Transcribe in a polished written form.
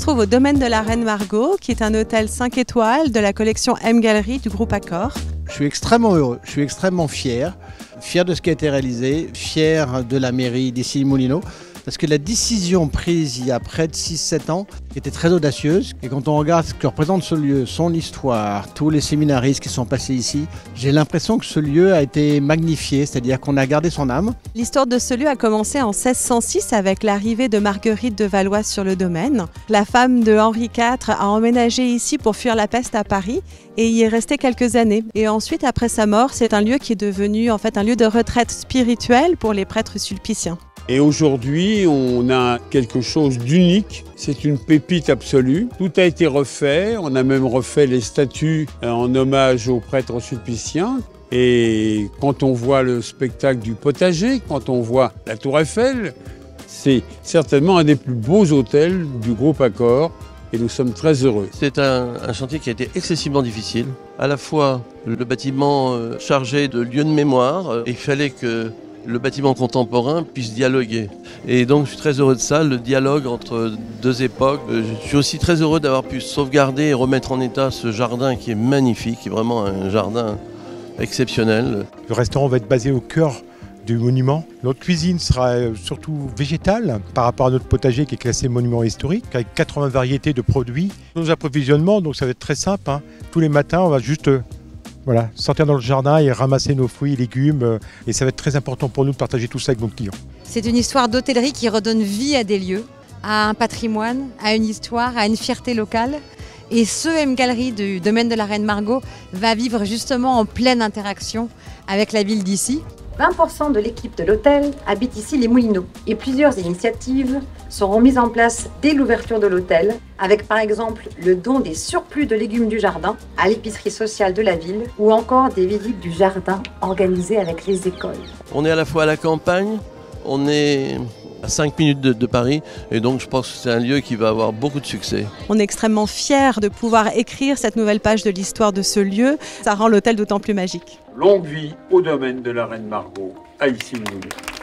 trouve au domaine de la Reine Margot, qui est un hôtel 5 étoiles de la collection M Gallery du groupe Accor. Je suis extrêmement heureux, je suis extrêmement fier de ce qui a été réalisé, fier de la mairie d'Issy-les-Moulineaux, parce que la décision prise il y a près de 6-7 ans était très audacieuse. Et quand on regarde ce que représente ce lieu, son histoire, tous les séminaristes qui sont passés ici, j'ai l'impression que ce lieu a été magnifié, c'est-à-dire qu'on a gardé son âme. L'histoire de ce lieu a commencé en 1606 avec l'arrivée de Marguerite de Valois sur le domaine. La femme de Henri IV a emménagé ici pour fuir la peste à Paris et y est restée quelques années. Et ensuite, après sa mort, c'est un lieu qui est devenu en fait un lieu de retraite spirituelle pour les prêtres sulpiciens. Et aujourd'hui, on a quelque chose d'unique. C'est une pépite absolue. Tout a été refait. On a même refait les statues en hommage aux prêtres sulpiciens. Et quand on voit le spectacle du potager, quand on voit la Tour Eiffel, c'est certainement un des plus beaux hôtels du groupe Accor. Et nous sommes très heureux. C'est un chantier qui a été excessivement difficile. À la fois, le bâtiment chargé de lieux de mémoire, il fallait que le bâtiment contemporain puisse dialoguer. Et donc je suis très heureux de ça, le dialogue entre deux époques. Je suis aussi très heureux d'avoir pu sauvegarder et remettre en état ce jardin qui est magnifique, qui est vraiment un jardin exceptionnel. Le restaurant va être basé au cœur du monument. Notre cuisine sera surtout végétale par rapport à notre potager qui est classé monument historique, avec 80 variétés de produits. Nos approvisionnements, donc ça va être très simple, hein. Tous les matins, on va juste sortir dans le jardin et ramasser nos fruits et légumes. Et ça va être très important pour nous de partager tout ça avec nos clients. C'est une histoire d'hôtellerie qui redonne vie à des lieux, à un patrimoine, à une histoire, à une fierté locale. Et ce M Gallery du domaine de la Reine Margot va vivre justement en pleine interaction avec la ville d'Issy. 20% de l'équipe de l'hôtel habite ici les Moulineaux et plusieurs initiatives seront mises en place dès l'ouverture de l'hôtel, avec par exemple le don des surplus de légumes du jardin à l'épicerie sociale de la ville ou encore des visites du jardin organisées avec les écoles. On est à la fois à la campagne, on est à 5 minutes de Paris et donc je pense que c'est un lieu qui va avoir beaucoup de succès. On est extrêmement fiers de pouvoir écrire cette nouvelle page de l'histoire de ce lieu. Ça rend l'hôtel d'autant plus magique. Longue vie au domaine de la Reine Margot à Issy-les-Moulineaux.